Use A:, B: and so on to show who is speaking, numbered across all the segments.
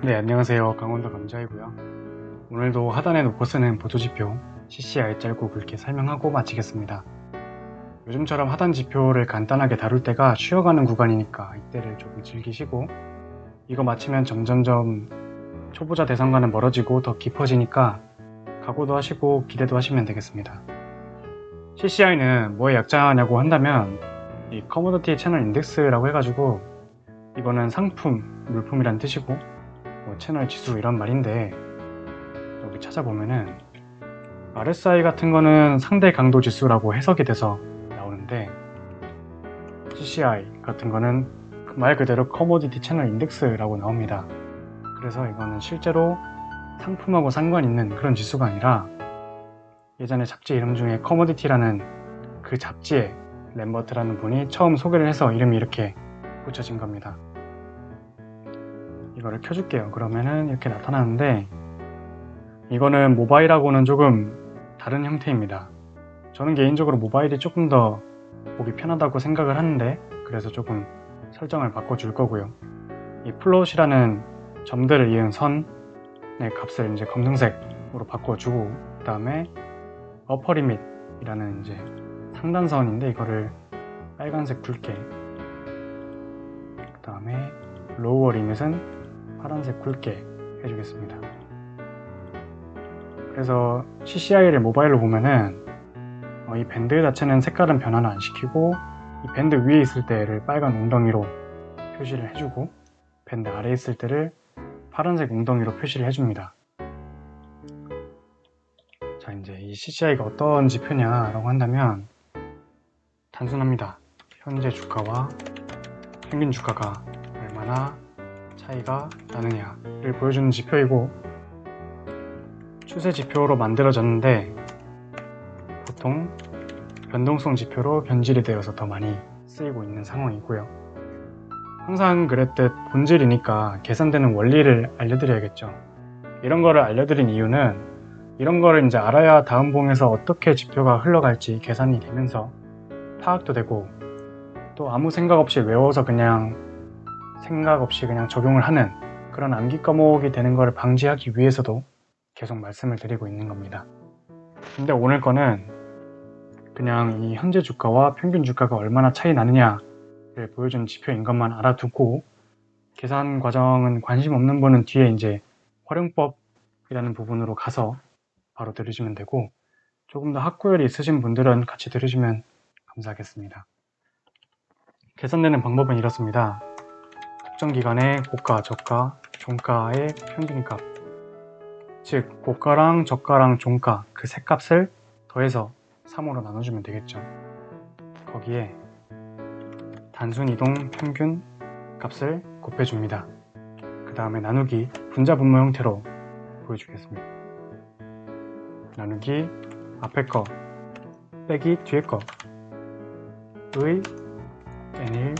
A: 네, 안녕하세요. 강원도 감자이고요. 오늘도 하단에 놓고 쓰는 보조지표 CCI 짧고 굵게 설명하고 마치겠습니다. 요즘처럼 하단 지표를 간단하게 다룰 때가 쉬어가는 구간이니까 이때를 조금 즐기시고, 이거 마치면 점점점 초보자 대상과는 멀어지고 더 깊어지니까 각오도 하시고 기대도 하시면 되겠습니다. CCI는 뭐의 약자냐고 한다면 이 커머더티 채널 인덱스라고 해가지고, 이거는 상품, 물품이란 뜻이고 뭐 채널 지수 이런 말인데, 여기 찾아보면은 RSI 같은 거는 상대 강도 지수라고 해석이 돼서 나오는데, CCI 같은 거는 말 그대로 커머디티 채널 인덱스라고 나옵니다. 그래서 이거는 실제로 상품하고 상관 있는 그런 지수가 아니라, 예전에 잡지 이름 중에 커머디티라는 그 잡지에 램버트라는 분이 처음 소개를 해서 이름이 이렇게 붙여진 겁니다. 이거를 켜줄게요. 그러면은 이렇게 나타나는데, 이거는 모바일하고는 조금 다른 형태입니다. 저는 개인적으로 모바일이 조금 더 보기 편하다고 생각을 하는데, 그래서 조금 설정을 바꿔줄 거고요. 이 플롯이라는 점들을 이은 선의 값을 이제 검정색으로 바꿔주고, 그 다음에 어퍼 리밋이라는 이제 상단선인데 이거를 빨간색 굵게, 그 다음에 로우어 리밋은 파란색 굵게 해주겠습니다. 그래서 CCI를 모바일로 보면은 이 밴드 자체는 색깔은 변화는 안 시키고, 이 밴드 위에 있을 때를 빨간 웅덩이로 표시를 해주고, 밴드 아래에 있을 때를 파란색 웅덩이로 표시를 해줍니다. 자, 이제 이 CCI가 어떤 지표냐라고 한다면 단순합니다. 현재 주가와 평균 주가가 얼마나 차이가 나느냐를 보여주는 지표이고, 추세 지표로 만들어졌는데 보통 변동성 지표로 변질이 되어서 더 많이 쓰이고 있는 상황이고요. 항상 그랬듯 본질이니까 계산되는 원리를 알려드려야겠죠. 이런 거를 알려드린 이유는, 이런 거를 이제 알아야 다음 봉에서 어떻게 지표가 흘러갈지 계산이 되면서 파악도 되고, 또 아무 생각 없이 외워서 그냥 생각 없이 그냥 적용을 하는 그런 암기 과목이 되는 것을 방지하기 위해서도 계속 말씀을 드리고 있는 겁니다. 근데 오늘 거는 그냥 이 현재 주가와 평균 주가가 얼마나 차이 나느냐를 보여주는 지표인 것만 알아두고, 계산 과정은 관심 없는 분은 뒤에 이제 활용법이라는 부분으로 가서 바로 들으시면 되고, 조금 더 학구열이 있으신 분들은 같이 들으시면 감사하겠습니다. 계산되는 방법은 이렇습니다. 특정 기간의 고가, 저가, 종가의 평균값, 즉 고가랑 저가랑 종가 그 세 값을 더해서 3으로 나눠주면 되겠죠. 거기에 단순 이동 평균 값을 곱해줍니다. 그 다음에 나누기 분자 분모 형태로 보여주겠습니다. 나누기 앞에 거 빼기 뒤에 거의 N1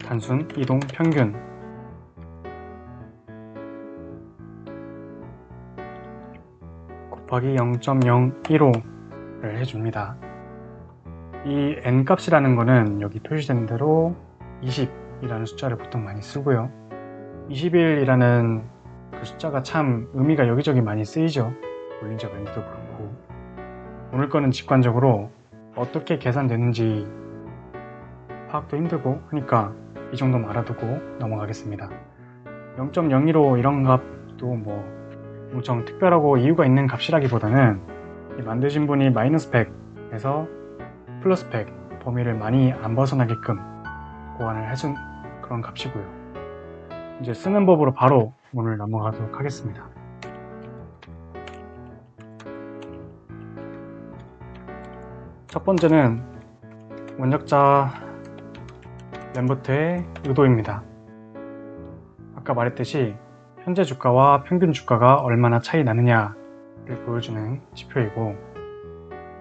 A: 단순 이동 평균 곱하기 0.015를 해줍니다. 이 n값이라는 거는 여기 표시된 대로 20이라는 숫자를 보통 많이 쓰고요. 21이라는 그 숫자가 참 의미가 여기저기 많이 쓰이죠. 물리적 의미도 그렇고. 오늘 거는 직관적으로 어떻게 계산되는지 파악도 힘들고 하니까 이 정도만 알아두고 넘어가겠습니다. 0.015 이런 값도 뭐 엄청 특별하고 이유가 있는 값이라기보다는 만드신 분이 마이너스 100에서 플러스 100 범위를 많이 안 벗어나게끔 보완을 해준 그런 값이고요. 이제 쓰는 법으로 바로 오늘 넘어가도록 하겠습니다. 첫 번째는 원작자 램버트의 의도입니다. 아까 말했듯이 현재 주가와 평균 주가가 얼마나 차이 나느냐를 보여주는 지표이고,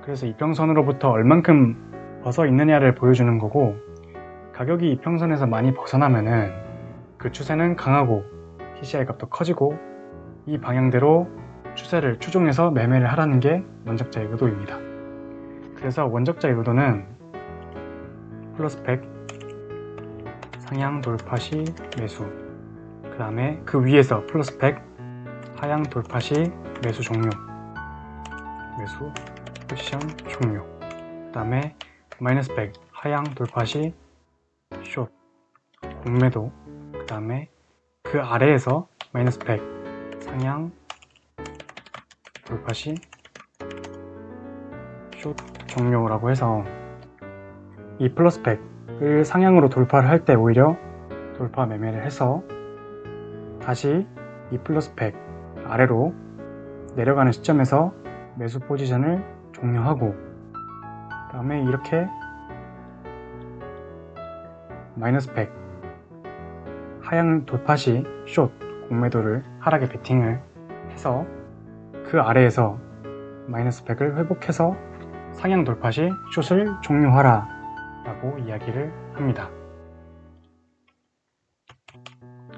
A: 그래서 이평선으로부터 얼만큼 벗어 있느냐를 보여주는 거고, 가격이 이평선에서 많이 벗어나면은 그 추세는 강하고 CCI 값도 커지고, 이 방향대로 추세를 추종해서 매매를 하라는 게 원작자의 의도입니다. 그래서 원작자의 의도는 플러스 100, 상향 돌파 시 매수, 그 다음에 그 위에서 플러스 100 하향 돌파 시 매수 종료, 매수 포지션 종료, 그 다음에 마이너스 100 하향 돌파 시 숏 공매도, 그 다음에 그 아래에서 마이너스 100 상향 돌파 시 숏 종료라고 해서 이 플러스 100을 상향으로 돌파를 할 때 오히려 돌파 매매를 해서 다시 이 플러스 100 아래로 내려가는 시점에서 매수 포지션을 종료하고, 그 다음에 이렇게 마이너스 100 하향 돌파 시 숏 공매도를 하락에 베팅을 해서 그 아래에서 마이너스 100을 회복해서 상향 돌파 시 숏을 종료하라 라고 이야기를 합니다.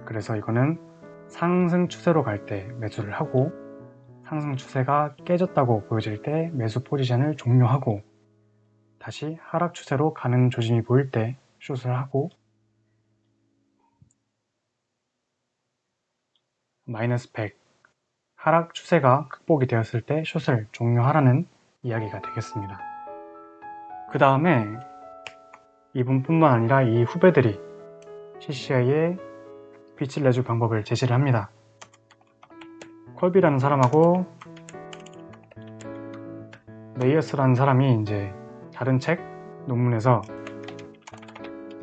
A: 그래서 이거는 상승 추세로 갈 때 매수를 하고, 상승 추세가 깨졌다고 보여질 때 매수 포지션을 종료하고, 다시 하락 추세로 가는 조짐이 보일 때 숏을 하고, 마이너스 100 하락 추세가 극복이 되었을 때 숏을 종료하라는 이야기가 되겠습니다. 그 다음에 이분뿐만 아니라 이 후배들이 CCI에 빛을 내줄 방법을 제시를 합니다. 컬비라는 사람하고 메이어스라는 사람이 이제 다른 책 논문에서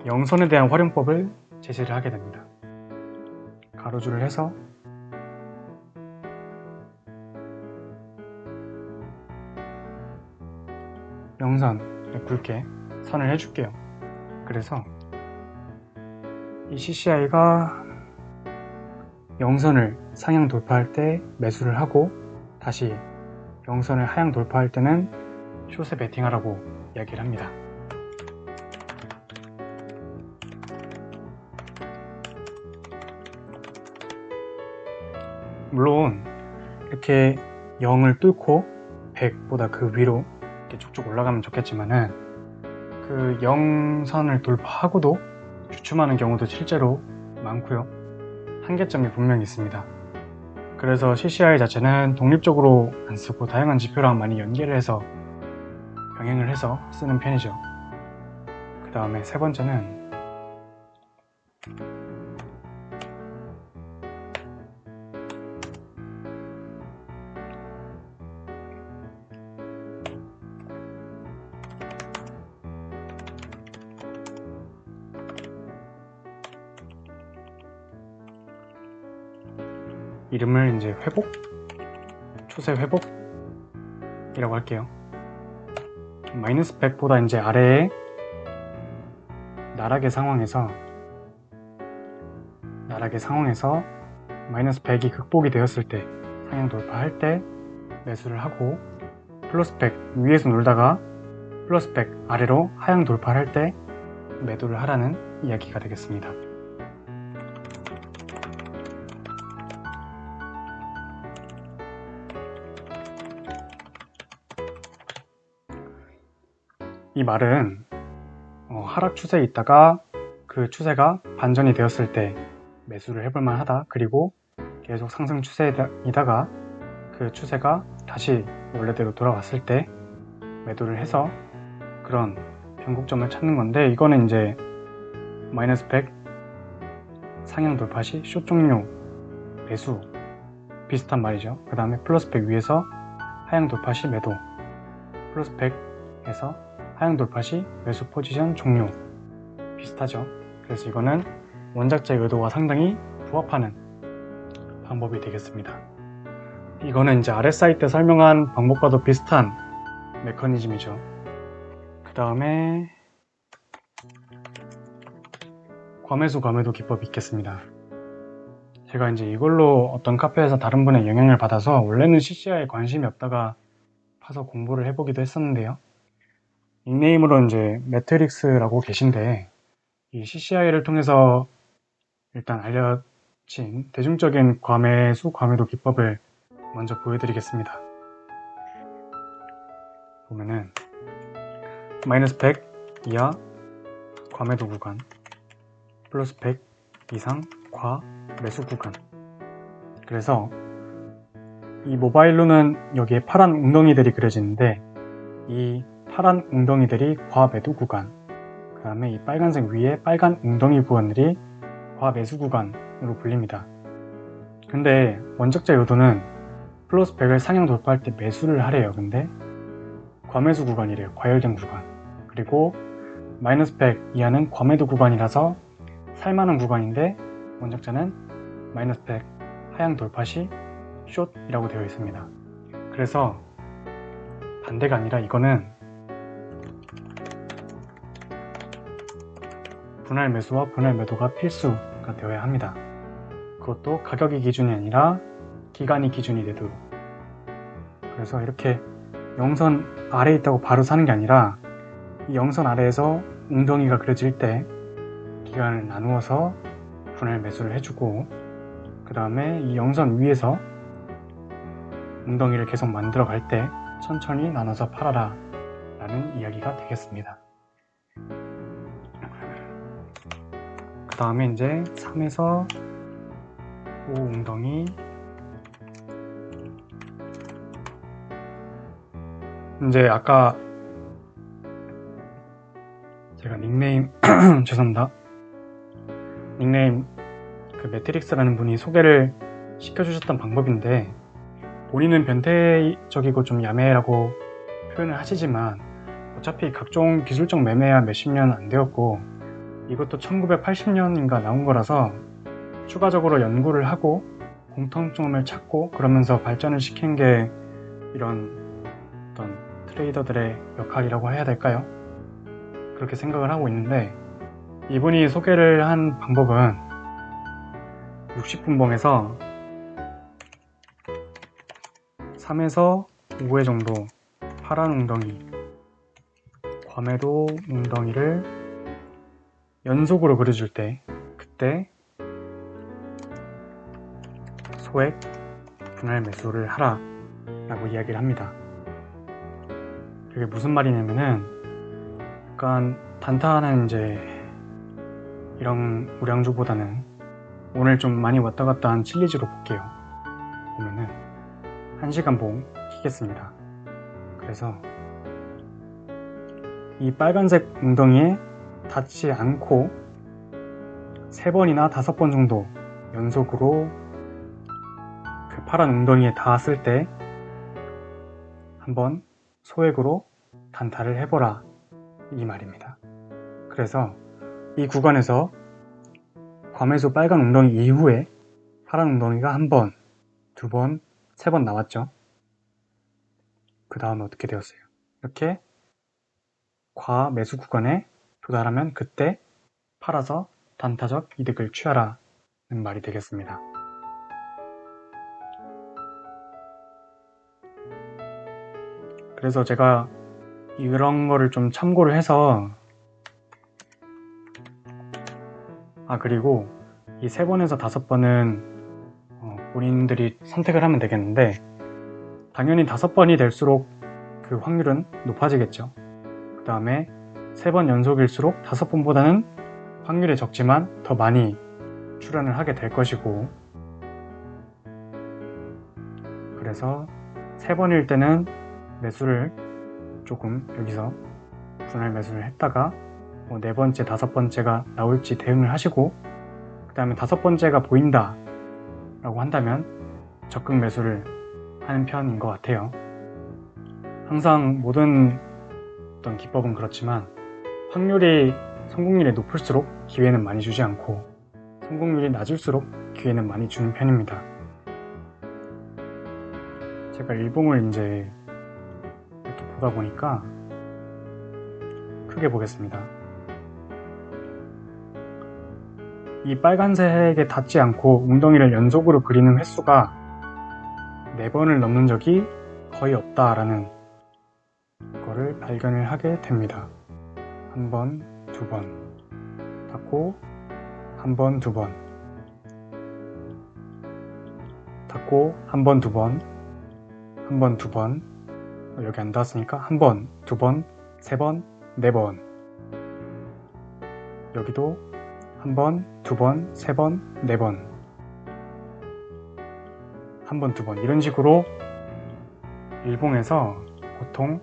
A: 영선에 대한 활용법을 제시를 하게 됩니다. 가로줄을 해서 영선에 굵게 선을 해줄게요. 그래서 이 CCI가 영선을 상향 돌파할 때 매수를 하고, 다시 영선을 하향 돌파할 때는 숏에 베팅하라고 이야기를 합니다. 물론 이렇게 0을 뚫고 100보다 그 위로 이렇게 쭉쭉 올라가면 좋겠지만은, 그 0선을 돌파하고도 주춤하는 경우도 실제로 많고요. 한계점이 분명히 있습니다. 그래서 CCI 자체는 독립적으로 안 쓰고 다양한 지표랑 많이 연계를 해서 병행을 해서 쓰는 편이죠. 그 다음에 세 번째는 이름을 이제 회복? 추세 회복이라고 할게요. 마이너스 100보다 이제 아래에 나락의 상황에서 마이너스 100이 극복이 되었을 때 상향 돌파할 때 매수를 하고, 플러스 100 위에서 놀다가 플러스 100 아래로 하향 돌파를 할 때 매도를 하라는 이야기가 되겠습니다. 이 말은 하락 추세에 있다가 그 추세가 반전이 되었을 때 매수를 해볼 만하다, 그리고 계속 상승 추세이다가 그 추세가 다시 원래대로 돌아왔을 때 매도를 해서 그런 변곡점을 찾는 건데, 이거는 이제 마이너스 100 상향 돌파 시 숏 종료 매수 비슷한 말이죠. 그 다음에 플러스 100 위에서 하향 돌파 시 매도, 플러스 100에서 하향 돌파 시 매수 포지션 종료 비슷하죠. 그래서 이거는 원작자의 의도와 상당히 부합하는 방법이 되겠습니다. 이거는 이제 RSI 때 설명한 방법과도 비슷한 메커니즘이죠. 그 다음에 과매수 과매도 기법이 있겠습니다. 제가 이제 이걸로 어떤 카페에서 다른 분의 영향을 받아서 원래는 CCI에 관심이 없다가 파서 공부를 해보기도 했었는데요. 닉네임으로 이제 매트릭스라고 계신데, 이 CCI를 통해서 일단 알려진 대중적인 과매수 과매도 기법을 먼저 보여드리겠습니다. 보면은 마이너스 100 이하 과매도 구간, 플러스 100 이상 과 매수 구간. 그래서 이 모바일로는 여기에 파란 웅덩이들이 그려지는데 이 파란 웅덩이들이 과매도 구간, 그 다음에 이 빨간색 위에 빨간 웅덩이 구간들이 과매수 구간으로 불립니다. 근데 원적자 요도는 플러스 100을 상향 돌파할 때 매수를 하래요. 근데 과매수 구간이래요. 과열된 구간. 그리고 마이너스 100 이하는 과매도 구간이라서 살만한 구간인데 원적자는 마이너스 100 하향 돌파 시 숏이라고 되어 있습니다. 그래서 반대가 아니라 이거는 분할 매수와 분할 매도가 필수가 되어야 합니다. 그것도 가격이 기준이 아니라 기간이 기준이 되도록. 그래서 이렇게 영선 아래에 있다고 바로 사는 게 아니라 이 영선 아래에서 웅덩이가 그려질 때 기간을 나누어서 분할 매수를 해주고, 그 다음에 이 영선 위에서 웅덩이를 계속 만들어 갈 때 천천히 나눠서 팔아라 라는 이야기가 되겠습니다. 그 다음에 이제 3에서 5 웅덩이, 이제 아까 제가 닉네임 죄송합니다. 닉네임 그 매트릭스라는 분이 소개를 시켜주셨던 방법인데, 본인은 변태적이고 좀 야매라고 표현을 하시지만 어차피 각종 기술적 매매야 몇십 년 안 되었고 이것도 1980년인가 나온 거라서 추가적으로 연구를 하고 공통점을 찾고 그러면서 발전을 시킨 게 이런 어떤 트레이더들의 역할이라고 해야 될까요? 그렇게 생각을 하고 있는데, 이분이 소개를 한 방법은 60분봉에서 3에서 5회 정도 파란 웅덩이, 과매도 웅덩이를 연속으로 그려줄 때 그때 소액 분할 매수를 하라 라고 이야기를 합니다. 그게 무슨 말이냐면은 약간 단타는 이제 이런 우량주보다는 오늘 좀 많이 왔다 갔다 한 칠리즈로 볼게요. 보면은 1시간 봉 키겠습니다. 그래서 이 빨간색 웅덩이에 닿지 않고 3번이나 5번 정도 연속으로 그 파란 웅덩이에 닿았을 때 한번 소액으로 단타를 해보라 이 말입니다. 그래서 이 구간에서 과매수 빨간 웅덩이 이후에 파란 웅덩이가 1번, 2번, 3번 나왔죠. 그 다음에 어떻게 되었어요? 이렇게 과매수 구간에 도달하면 그때 팔아서 단타적 이득을 취하라는 말이 되겠습니다. 그래서 제가 이런 거를 좀 참고를 해서, 그리고 이 3번에서 5번은 본인들이 선택을 하면 되겠는데, 당연히 5번이 될수록 그 확률은 높아지겠죠. 그 다음에 3번 연속일수록 5번보다는 확률이 적지만 더 많이 출연을 하게 될 것이고, 그래서 3번일 때는 매수를 조금 여기서 분할 매수를 했다가 4번째, 5번째가 나올지 대응을 하시고, 그 다음에 5번째가 보인다 라고 한다면 적극 매수를 하는 편인 것 같아요. 항상 모든 어떤 기법은 그렇지만 성공률이 높을수록 기회는 많이 주지 않고 성공률이 낮을수록 기회는 많이 주는 편입니다. 제가 일봉을 이제 이렇게 보다 보니까 크게 보겠습니다. 이 빨간색에 닿지 않고 웅덩이를 연속으로 그리는 횟수가 4번을 넘는 적이 거의 없다라는 거를 발견을 하게 됩니다. 1번, 2번 닿고 1번, 2번 닿고 1번, 2번 1번, 2번 여기 안 닿았으니까 1번, 2번, 3번, 4번 여기도 한 번, 두 번, 세 번, 네 번, 한 번, 두 번 이런 식으로 일봉에서 보통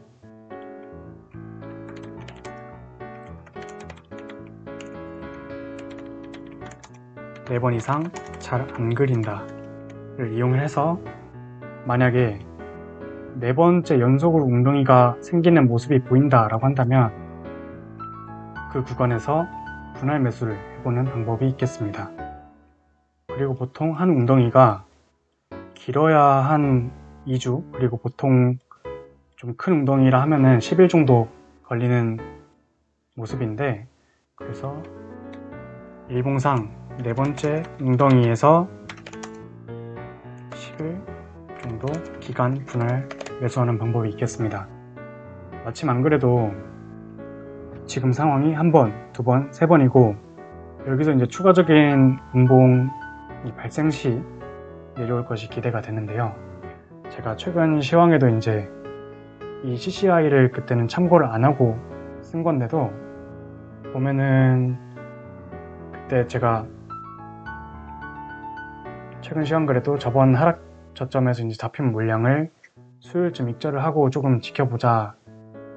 A: 네 번 이상 잘 안 그린다를 이용을 해서 만약에 네 번째 연속으로 웅덩이가 생기는 모습이 보인다 라고 한다면 그 구간에서 분할 매수를 해보는 방법이 있겠습니다. 그리고 보통 한 웅덩이가 길어야 한 2주, 그리고 보통 좀 큰 웅덩이라 하면은 10일 정도 걸리는 모습인데, 그래서 일봉상 네 번째 웅덩이에서 10일 정도 기간 분할 매수하는 방법이 있겠습니다. 마침 안 그래도 지금 상황이 한 번, 두 번, 세 번이고, 여기서 이제 추가적인 운봉이 발생 시 내려올 것이 기대가 되는데요. 제가 최근 시황에도 이제 이 CCI를 그때는 참고를 안 하고 쓴 건데도 보면은 그때 제가 최근 시황글에도 저번 하락 저점에서 이제 잡힌 물량을 수요일쯤 익절을 하고 조금 지켜보자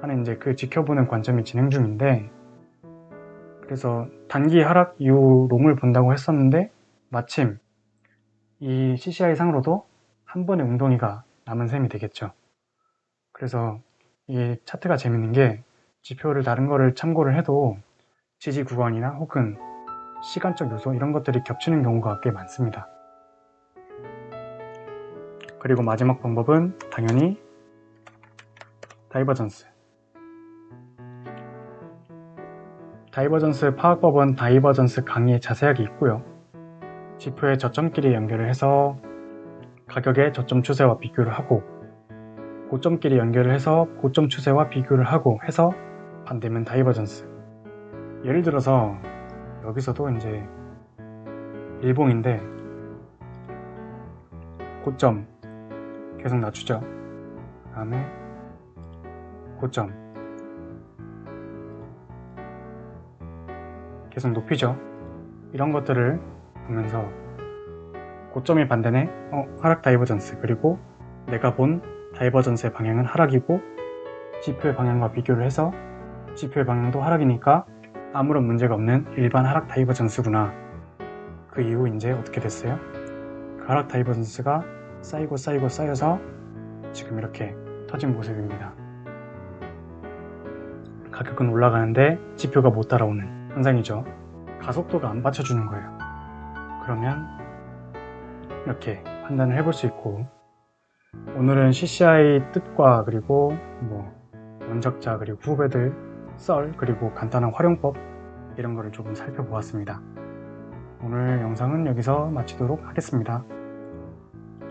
A: 하는 이제 그 지켜보는 관점이 진행 중인데, 그래서 단기 하락 이후 롱을 본다고 했었는데 마침 이 CCI 상으로도 한 번의 웅덩이가 남은 셈이 되겠죠. 그래서 이 차트가 재밌는 게 지표를 다른 거를 참고를 해도 지지 구간이나 혹은 시간적 요소 이런 것들이 겹치는 경우가 꽤 많습니다. 그리고 마지막 방법은 당연히 다이버전스. 다이버전스 파악법은 다이버전스 강의에 자세하게 있고요. 지표의 저점끼리 연결을 해서 가격의 저점 추세와 비교를 하고, 고점끼리 연결을 해서 고점 추세와 비교를 하고 해서 반대면 다이버전스. 예를 들어서 여기서도 이제 일봉인데 고점 계속 낮추죠. 그 다음에 고점 계속 높이죠. 이런 것들을 보면서 고점이 반대네, 하락 다이버전스, 그리고 내가 본 다이버전스의 방향은 하락이고 지표의 방향과 비교를 해서 지표의 방향도 하락이니까 아무런 문제가 없는 일반 하락 다이버전스구나. 그 이후 이제 어떻게 됐어요? 그 하락 다이버전스가 쌓이고 쌓이고 쌓여서 지금 이렇게 터진 모습입니다. 가격은 올라가는데 지표가 못 따라오는 현상이죠. 가속도가 안 받쳐주는 거예요. 그러면 이렇게 판단을 해볼 수 있고, 오늘은 CCI 뜻과 그리고 원적자 그리고 후배들 썰 그리고 간단한 활용법 이런 거를 조금 살펴보았습니다. 오늘 영상은 여기서 마치도록 하겠습니다.